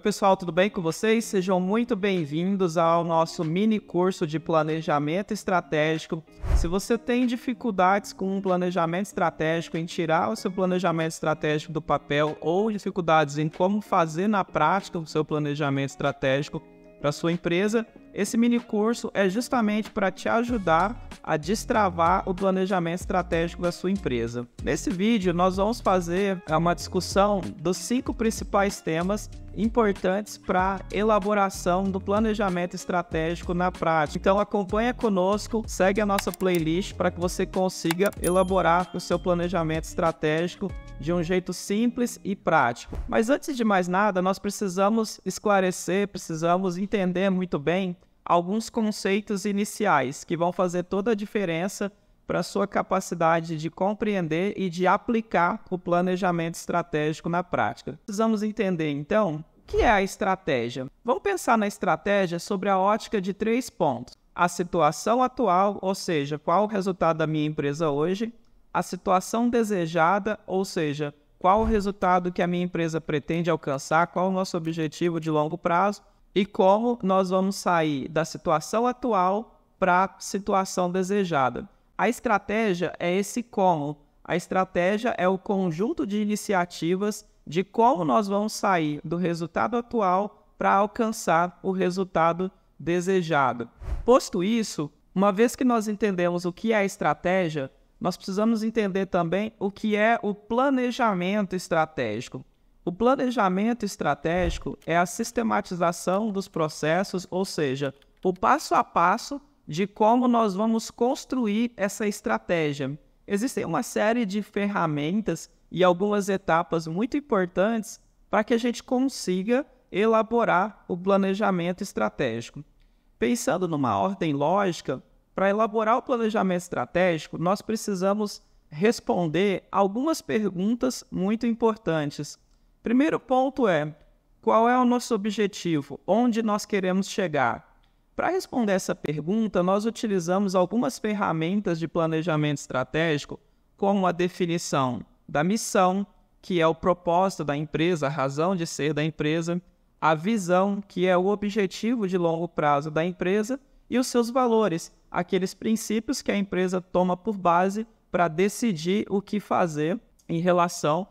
Pessoal, tudo bem com vocês? Sejam muito bem-vindos ao nosso mini curso de planejamento estratégico. Se você tem dificuldades com um planejamento estratégico, em tirar o seu planejamento estratégico do papel ou dificuldades em como fazer na prática o seu planejamento estratégico para a sua empresa, esse mini curso é justamente para te ajudar a destravar o planejamento estratégico da sua empresa. Nesse vídeo, nós vamos fazer uma discussão dos 5 principais temas importantes para a elaboração do planejamento estratégico na prática. Então acompanha conosco, segue a nossa playlist para que você consiga elaborar o seu planejamento estratégico de um jeito simples e prático. Mas antes de mais nada, nós precisamos esclarecer, precisamos entender muito bem alguns conceitos iniciais que vão fazer toda a diferença para a sua capacidade de compreender e de aplicar o planejamento estratégico na prática. Precisamos entender, então, o que é a estratégia? Vamos pensar na estratégia sobre a ótica de 3 pontos. A situação atual, ou seja, qual o resultado da minha empresa hoje, a situação desejada, ou seja, qual o resultado que a minha empresa pretende alcançar, qual o nosso objetivo de longo prazo, e como nós vamos sair da situação atual para a situação desejada. A estratégia é esse como. A estratégia é o conjunto de iniciativas de como nós vamos sair do resultado atual para alcançar o resultado desejado. Posto isso, uma vez que nós entendemos o que é a estratégia, nós precisamos entender também o que é o planejamento estratégico. O planejamento estratégico é a sistematização dos processos, ou seja, o passo a passo de como nós vamos construir essa estratégia. Existem uma série de ferramentas e algumas etapas muito importantes para que a gente consiga elaborar o planejamento estratégico. Pensando numa ordem lógica, para elaborar o planejamento estratégico, nós precisamos responder algumas perguntas muito importantes. Primeiro ponto é, qual é o nosso objetivo? Onde nós queremos chegar? Para responder essa pergunta, nós utilizamos algumas ferramentas de planejamento estratégico, como a definição da missão, que é o propósito da empresa, a razão de ser da empresa, a visão, que é o objetivo de longo prazo da empresa, e os seus valores, aqueles princípios que a empresa toma por base para decidir o que fazer em relação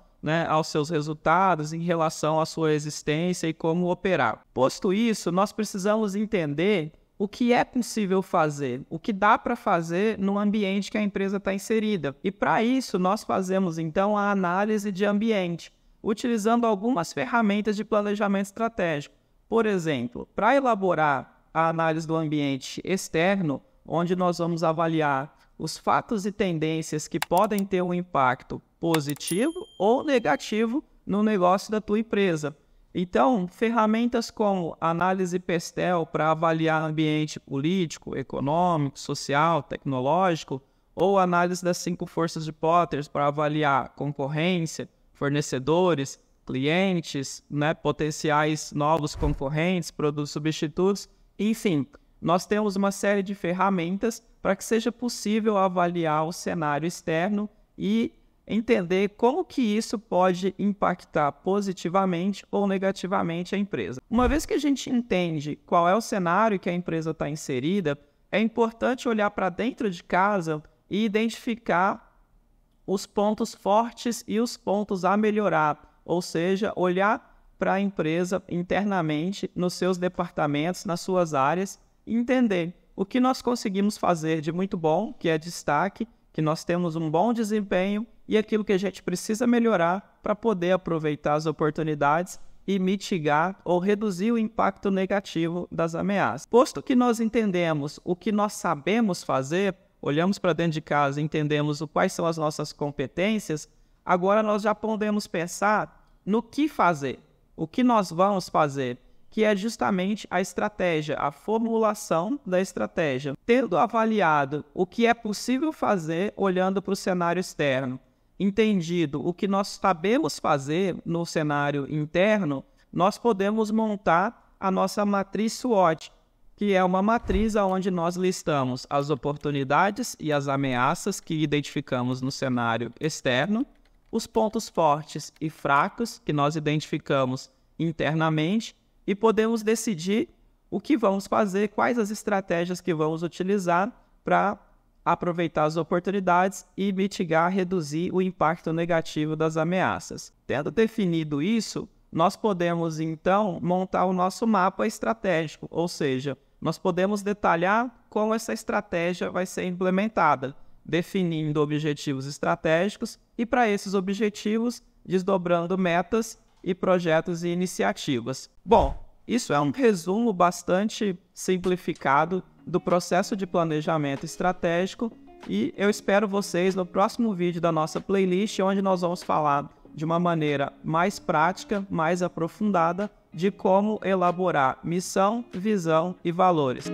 aos seus resultados, em relação à sua existência e como operar. Posto isso, nós precisamos entender o que é possível fazer, o que dá para fazer no ambiente que a empresa está inserida. E para isso, nós fazemos então a análise de ambiente, utilizando algumas ferramentas de planejamento estratégico. Por exemplo, para elaborar a análise do ambiente externo, onde nós vamos avaliar os fatos e tendências que podem ter um impacto positivo ou negativo no negócio da tua empresa. Então, ferramentas como análise PESTEL para avaliar ambiente político, econômico, social, tecnológico, ou análise das 5 forças de Potter para avaliar concorrência, fornecedores, clientes, potenciais novos concorrentes, produtos substitutos, enfim, nós temos uma série de ferramentas para que seja possível avaliar o cenário externo e entender como que isso pode impactar positivamente ou negativamente a empresa. Uma vez que a gente entende qual é o cenário que a empresa está inserida, é importante olhar para dentro de casa e identificar os pontos fortes e os pontos a melhorar, ou seja, olhar para a empresa internamente, nos seus departamentos, nas suas áreas, e entender o que nós conseguimos fazer de muito bom, que é destaque, que nós temos um bom desempenho e aquilo que a gente precisa melhorar para poder aproveitar as oportunidades e mitigar ou reduzir o impacto negativo das ameaças. Posto que nós entendemos o que nós sabemos fazer, olhamos para dentro de casa e entendemos quais são as nossas competências, agora nós já podemos pensar no que fazer, o que nós vamos fazer, que é justamente a estratégia, a formulação da estratégia. Tendo avaliado o que é possível fazer olhando para o cenário externo, entendido o que nós sabemos fazer no cenário interno, nós podemos montar a nossa matriz SWOT, que é uma matriz onde nós listamos as oportunidades e as ameaças que identificamos no cenário externo, os pontos fortes e fracos que nós identificamos internamente e podemos decidir o que vamos fazer, quais as estratégias que vamos utilizar para aproveitar as oportunidades e mitigar, reduzir o impacto negativo das ameaças. Tendo definido isso, nós podemos, então, montar o nosso mapa estratégico, ou seja, nós podemos detalhar como essa estratégia vai ser implementada, definindo objetivos estratégicos e, para esses objetivos, desdobrando metas e projetos e iniciativas. Bom, isso é um resumo bastante simplificado do processo de planejamento estratégico e eu espero vocês no próximo vídeo da nossa playlist, onde nós vamos falar de uma maneira mais prática, mais aprofundada, de como elaborar missão, visão e valores.